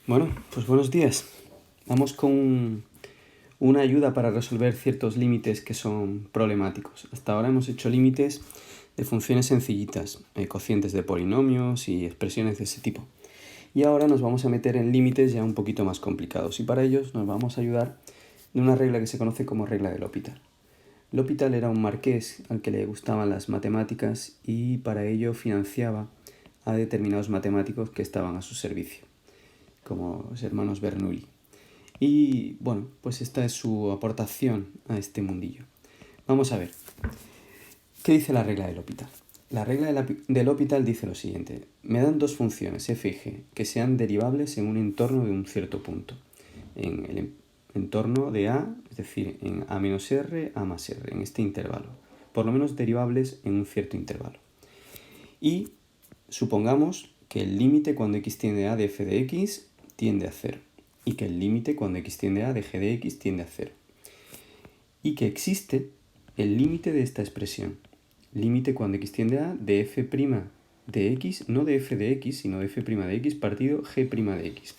Bueno, pues buenos días. Vamos con una ayuda para resolver ciertos límites que son problemáticos. Hasta ahora hemos hecho límites de funciones sencillitas, cocientes de polinomios y expresiones de ese tipo. Y ahora nos vamos a meter en límites ya un poquito más complicados. Y para ellos nos vamos a ayudar de una regla que se conoce como regla de L'Hopital. L'Hopital era un marqués al que le gustaban las matemáticas y para ello financiaba a determinados matemáticos que estaban a su servicio, como los hermanos Bernoulli. Y bueno, pues esta es su aportación a este mundillo. Vamos a ver, ¿qué dice la regla del L'Hopital? La regla del L'Hopital dice lo siguiente: me dan dos funciones f y g que sean derivables en un entorno de un cierto punto. En el entorno de A, es decir, en A menos R, A más R, en este intervalo. Por lo menos derivables en un cierto intervalo. Y supongamos que el límite cuando x tiende a A de f de x tiende a 0. Y que el límite cuando x tiende a A de g de x tiende a 0. Y que existe el límite de esta expresión. Límite cuando x tiende a de f' de x, no de f de x, sino de f' de x partido g' de x.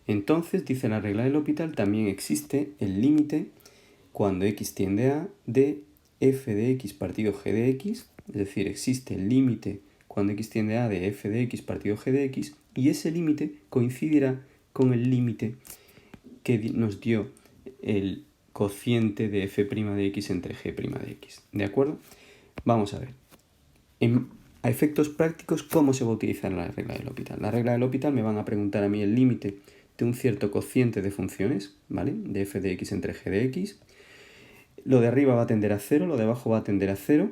Entonces, dice la regla del L'Hopital, también existe el límite cuando x tiende a de f de x partido g de x, es decir, existe el límite cuando x tiende a de f de x partido g de x, y ese límite coincidirá con el límite que nos dio el cociente de f' de x entre g' de x. ¿De acuerdo? Vamos a ver. A efectos prácticos, ¿cómo se va a utilizar la regla del L'Hopital? La regla del L'Hopital me van a preguntar a mí el límite de un cierto cociente de funciones, ¿vale? De f de x entre g de x. Lo de arriba va a tender a 0, lo de abajo va a tender a 0.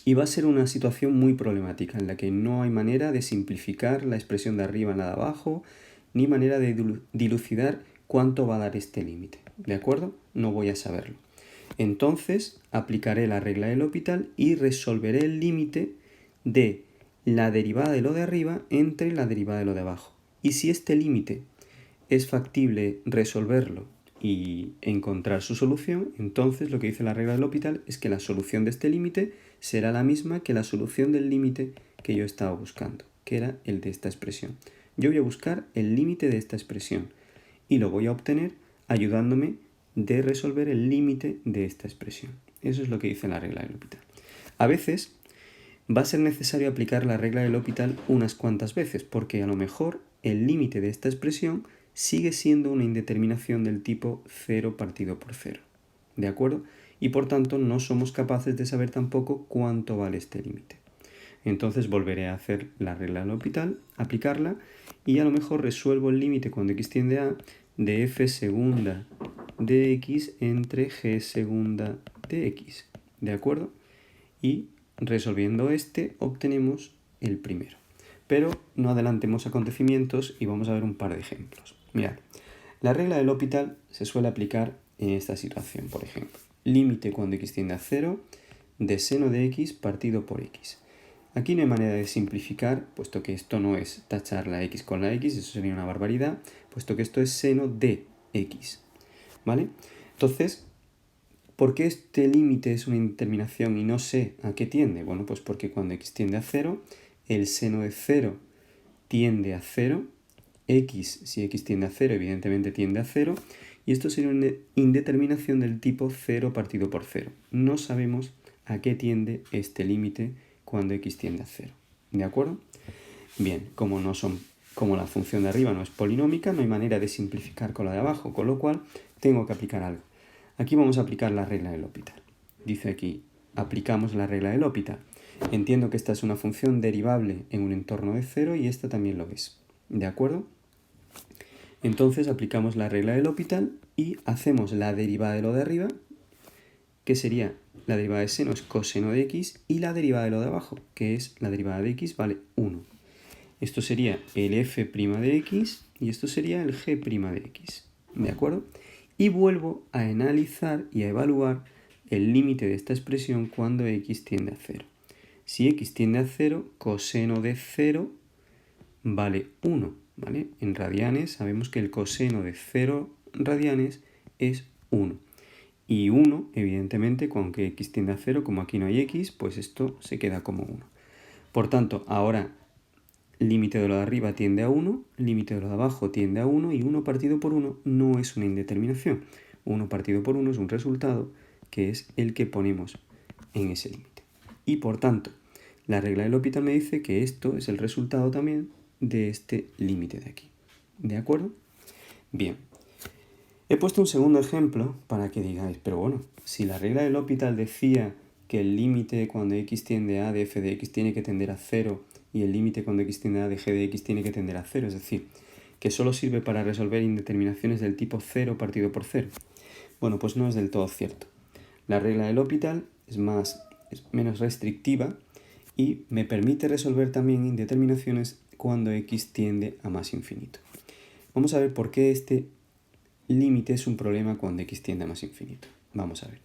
Y va a ser una situación muy problemática en la que no hay manera de simplificar la expresión de arriba en la de abajo, ni manera de dilucidar cuánto va a dar este límite. ¿De acuerdo? No voy a saberlo. Entonces aplicaré la regla del L'Hopital y resolveré el límite de la derivada de lo de arriba entre la derivada de lo de abajo. Y si este límite es factible resolverlo y encontrar su solución, entonces lo que dice la regla del L'Hopital es que la solución de este límite será la misma que la solución del límite que yo estaba buscando, que era el de esta expresión. Yo voy a buscar el límite de esta expresión y lo voy a obtener ayudándome de resolver el límite de esta expresión. Eso es lo que dice la regla del L'Hopital. A veces va a ser necesario aplicar la regla del L'Hopital unas cuantas veces, porque a lo mejor el límite de esta expresión sigue siendo una indeterminación del tipo 0 partido por 0. ¿De acuerdo? Y por tanto no somos capaces de saber tampoco cuánto vale este límite. Entonces volveré a hacer la regla del L'Hopital, aplicarla, y a lo mejor resuelvo el límite cuando x tiende a de f segunda de x entre g segunda de x. ¿De acuerdo? Y resolviendo este obtenemos el primero. Pero no adelantemos acontecimientos y vamos a ver un par de ejemplos. Mirad, la regla del L'Hopital se suele aplicar en esta situación, por ejemplo. Límite cuando x tiende a 0 de seno de x partido por x. Aquí no hay manera de simplificar, puesto que esto no es tachar la x con la x, eso sería una barbaridad, puesto que esto es seno de x. ¿Vale? Entonces, ¿por qué este límite es una indeterminación y no sé a qué tiende? Bueno, pues porque cuando x tiende a 0, el seno de 0 tiende a 0, x, si x tiende a 0, evidentemente tiende a 0, y esto sería una indeterminación del tipo 0 partido por 0. No sabemos a qué tiende este límite cuando x tiende a 0. ¿De acuerdo? Bien, como la función de arriba no es polinómica, no hay manera de simplificar con la de abajo, con lo cual tengo que aplicar algo. Aquí vamos a aplicar la regla del L'Hopital. Dice aquí, aplicamos la regla del L'Hopital. Entiendo que esta es una función derivable en un entorno de 0 y esta también lo es. ¿De acuerdo? Entonces aplicamos la regla del L'Hopital y hacemos la derivada de lo de arriba, que sería la derivada de seno es coseno de x, y la derivada de lo de abajo, que es la derivada de x, vale 1. Esto sería el f' de x y esto sería el g' de x. ¿De acuerdo? Y vuelvo a analizar y a evaluar el límite de esta expresión cuando x tiende a 0. Si x tiende a 0, coseno de 0 vale 1. ¿Vale? En radianes sabemos que el coseno de 0 radianes es 1. Y 1, evidentemente, aunque x tiende a 0, como aquí no hay x, pues esto se queda como 1. Por tanto, ahora límite de lo de arriba tiende a 1, límite de lo de abajo tiende a 1 y 1 partido por 1 no es una indeterminación. 1 partido por 1 es un resultado que es el que ponemos en ese límite. Y por tanto, la regla de L'Hopital me dice que esto es el resultado también de este límite de aquí. ¿De acuerdo? Bien. He puesto un segundo ejemplo para que digáis, pero bueno, si la regla de L'Hopital decía que el límite cuando x tiende a de f de x tiene que tender a 0 y el límite cuando x tiende a de g de x tiene que tender a 0, es decir, que solo sirve para resolver indeterminaciones del tipo 0 partido por 0. Bueno, pues no es del todo cierto. La regla de L'Hopital es menos restrictiva y me permite resolver también indeterminaciones cuando x tiende a más infinito. Vamos a ver por qué este límite es un problema cuando x tiende a más infinito. Vamos a ver.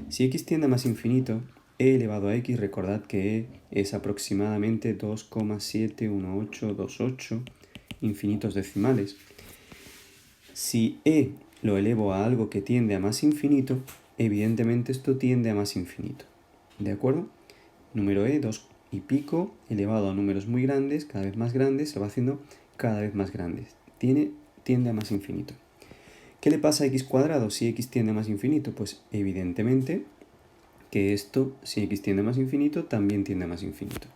Si x tiende a más infinito, e elevado a x, recordad que e es aproximadamente 2,71828 infinitos decimales. Si e lo elevo a algo que tiende a más infinito, evidentemente esto tiende a más infinito. ¿De acuerdo? Número e, 2 y pico, elevado a números muy grandes, cada vez más grandes, se va haciendo cada vez más grandes. Tiende a más infinito. ¿Qué le pasa a x cuadrado si x tiende a más infinito? Pues evidentemente que esto, si x tiende a más infinito, también tiende a más infinito.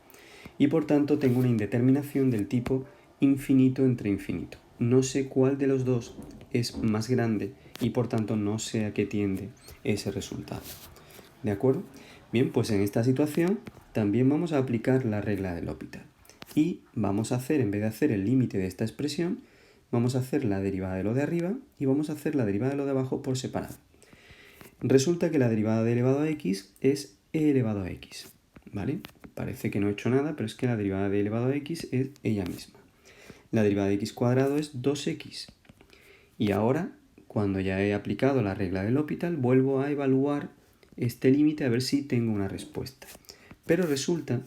Y por tanto tengo una indeterminación del tipo infinito entre infinito. No sé cuál de los dos es más grande y por tanto no sé a qué tiende ese resultado. ¿De acuerdo? Bien, pues en esta situación también vamos a aplicar la regla de L'Hopital. Y vamos a hacer, en vez de hacer el límite de esta expresión, vamos a hacer la derivada de lo de arriba y vamos a hacer la derivada de lo de abajo por separado. Resulta que la derivada de elevado a x es e elevado a x, ¿vale? Parece que no he hecho nada, pero es que la derivada de elevado a x es ella misma. La derivada de x cuadrado es 2x. Y ahora, cuando ya he aplicado la regla de L'Hopital, vuelvo a evaluar este límite a ver si tengo una respuesta. Pero resulta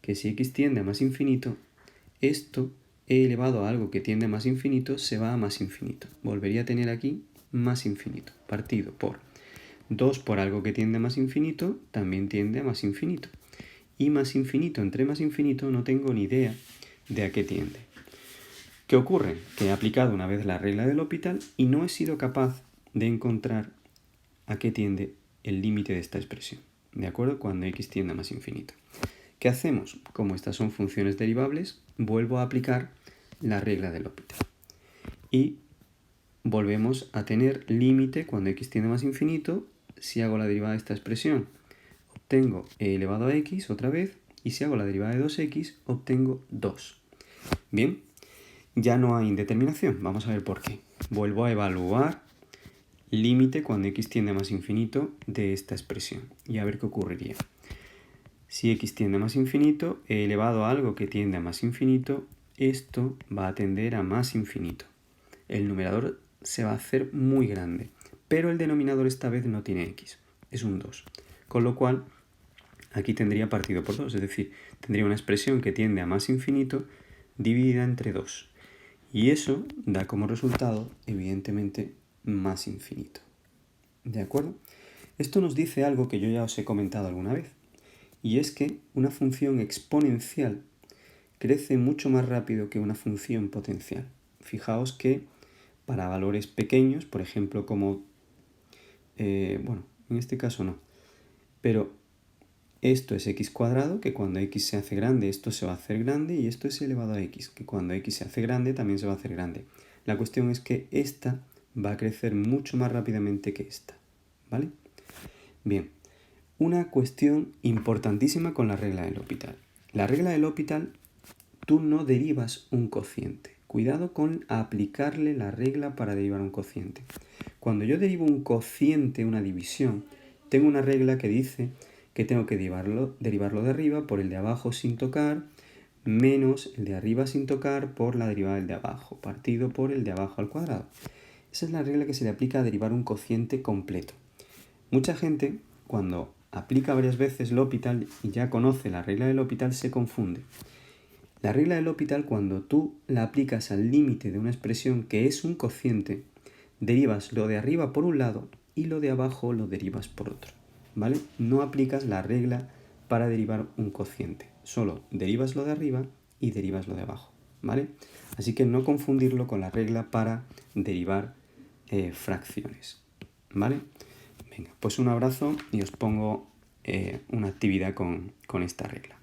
que si x tiende a más infinito, esto e elevado a algo que tiende a más infinito se va a más infinito. Volvería a tener aquí más infinito, partido por 2 por algo que tiende a más infinito, también tiende a más infinito. Y más infinito entre más infinito no tengo ni idea de a qué tiende. ¿Qué ocurre? Que he aplicado una vez la regla de L'Hopital y no he sido capaz de encontrar a qué tiende el límite de esta expresión. ¿De acuerdo? Cuando x tiende a más infinito. ¿Qué hacemos? Como estas son funciones derivables, vuelvo a aplicar la regla de L'Hopital. Y volvemos a tener límite cuando x tiende a más infinito. Si hago la derivada de esta expresión, obtengo e elevado a x otra vez. Y si hago la derivada de 2x, obtengo 2. Bien, ya no hay indeterminación. Vamos a ver por qué. Vuelvo a evaluar límite cuando x tiende a más infinito de esta expresión. Y a ver qué ocurriría. Si x tiende a más infinito, e elevado a algo que tiende a más infinito, esto va a tender a más infinito. El numerador se va a hacer muy grande, pero el denominador esta vez no tiene x, es un 2. Con lo cual, aquí tendría partido por 2, es decir, tendría una expresión que tiende a más infinito dividida entre 2. Y eso da como resultado, evidentemente, más infinito. ¿De acuerdo? Esto nos dice algo que yo ya os he comentado alguna vez. Y es que una función exponencial crece mucho más rápido que una función potencial. Fijaos que para valores pequeños, por ejemplo, como... bueno, en este caso no. Pero esto es x cuadrado, que cuando x se hace grande, esto se va a hacer grande. Y esto es elevado a x, que cuando x se hace grande, también se va a hacer grande. La cuestión es que esta va a crecer mucho más rápidamente que esta. ¿Vale? Bien. Una cuestión importantísima con la regla de L'Hopital. La regla de L'Hopital, tú no derivas un cociente. Cuidado con aplicarle la regla para derivar un cociente. Cuando yo derivo un cociente, una división, tengo una regla que dice que tengo que derivarlo de arriba por el de abajo sin tocar, menos el de arriba sin tocar por la derivada del de abajo, partido por el de abajo al cuadrado. Esa es la regla que se le aplica a derivar un cociente completo. Mucha gente, cuando aplica varias veces L'Hopital y ya conoce la regla de L'Hopital, se confunde. La regla de L'Hopital, cuando tú la aplicas al límite de una expresión que es un cociente, derivas lo de arriba por un lado y lo de abajo lo derivas por otro. ¿Vale? No aplicas la regla para derivar un cociente. Solo derivas lo de arriba y derivas lo de abajo. ¿vale? Así que no confundirlo con la regla para derivar fracciones, ¿vale? Venga, pues un abrazo y os pongo una actividad con esta regla.